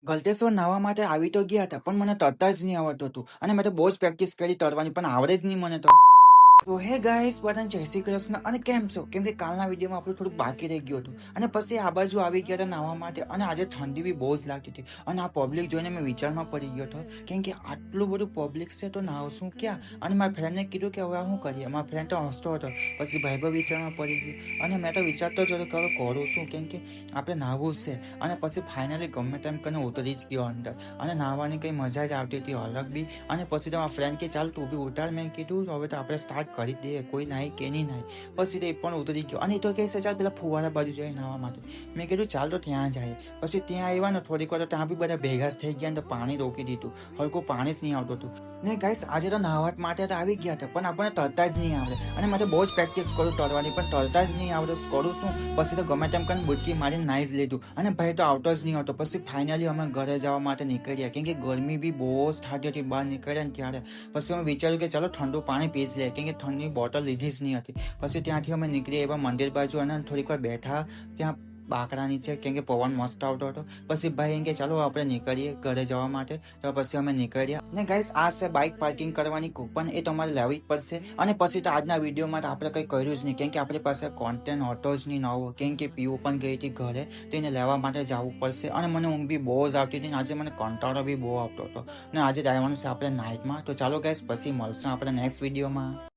ગલતેશ્વર નાહવા માટે આવી તો ગયા હતા, પણ મને તરતા જ નહીં આવડતું હતું અને મેં તો બહુ જ પ્રેક્ટિસ કરી તરવાની, પણ આવડે જ નહીં મને તો. તો હે ગાઈસ, બધાને જય શ્રી કૃષ્ણ. અને કેમ છો? કેમ કે કાલના વિડીયોમાં આપણું થોડુંક બાકી રહી ગયું હતું અને પછી આ બાજુ આવી ગયા હતા નાહવા માટે અને આજે ઠંડી બી બહુ જ લાગતી હતી અને આ પબ્લિક જોઈને મેં વિચારમાં પડી ગયો હતો કેમ કે આટલું બધું પબ્લિક છે તો નાહશું ક્યાં. અને મારા ફ્રેન્ડને કીધું કે હવે શું કરીએ. મારા ફ્રેન્ડ તો હસતો હતો. પછી ભાઈ પણ વિચારમાં પડી ગયું અને મેં તો વિચારતો જ હતો કે હવે કરું શું, કેમ કે આપણે નાહવું છે. અને પછી ફાઇનલી ગમે તેમ કરીને ઉતરી જ ગયો અંદર અને નાહવાની કંઈ મજા જ આવતી હતી અલગ બી. અને પછી તો મારા ફ્રેન્ડ કે ચાલ તું બી ઉતાર. મેં કીધું હવે તો આપણે સ્ટાર્ટ કરી દઈએ, કોઈ નાહી કે નહીં નાહી. પછી એ પણ ઉતરી ગયો અને એ તો કહે છે ચાલ પેલા ફુવારા બાજુ જઈએ નાહવા માટે. મેં કીધું ચાલ તો ત્યાં જાય. પછી ત્યાં આવ્યા ને થોડીક વાર ત્યાં બી બધા ભેગા થઈ ગયા ને પાણી રોકી દીધું. હલકું પાણી જ નહીં આવતું હતું ને ગાઈસ. આજે તો નાહવા માટે તો આવી ગયા હતા, પણ આપણને તરતા જ નહીં આવડે અને મેં તો બહુ જ પ્રેક્ટિસ કરું તરવાની, પણ તરતા જ નહીં આવડે. કરું શું? પછી તો ગમે તેમ કરીને બુટકી મારીને નાહી જ લીધું અને ભાઈ તો આવતો જ નહીં આવતો. પછી ફાઇનલી અમે ઘરે જવા માટે નીકળ્યા કેમ કે ગરમી બી બહુ જ થતી હતી બહાર નીકળ્યા ને ત્યારે. પછી અમે વિચાર્યું કે ચાલો ઠંડુ પાણી પી જ લે કેમ કે ઠંડની બોટલ લીધી જ નહીં હતી. પછી ત્યાંથી અમે નીકળી એવા મંદિર બાજુ અને થોડીક વાર બેઠા ત્યાં બાકડા નીચે કેમ કે પવન મસ્ત આવતો હતો. પછી ભાઈ એમ કે ચાલો આપણે નીકળીએ ઘરે જવા માટે. તો પછી અમે નીકળ્યા ને ગાઈસ આ છે બાઇક પાર્કિંગ કરવાની કૂપન, એ તમારે લેવી જ પડશે. અને પછી તો આજના વિડીયોમાં તો આપણે કંઈ કર્યું જ નહીં કેમ કે આપણી પાસે કોન્ટેન્ટ હોતો જ નહીં નવો, કેમ કે પીવું પણ ગઈ હતી ઘરે તો એને લેવા માટે જવું પડશે. અને મને ઊંઘ બી બહુ જ આવતી હતી. આજે મને કંટાળો બી બહુ આવતો હતો ને આજે જવાનું છે આપણે નાઇટમાં. તો ચાલો ગાઈસ પછી મળશું આપણે નેક્સ્ટ વિડીયોમાં.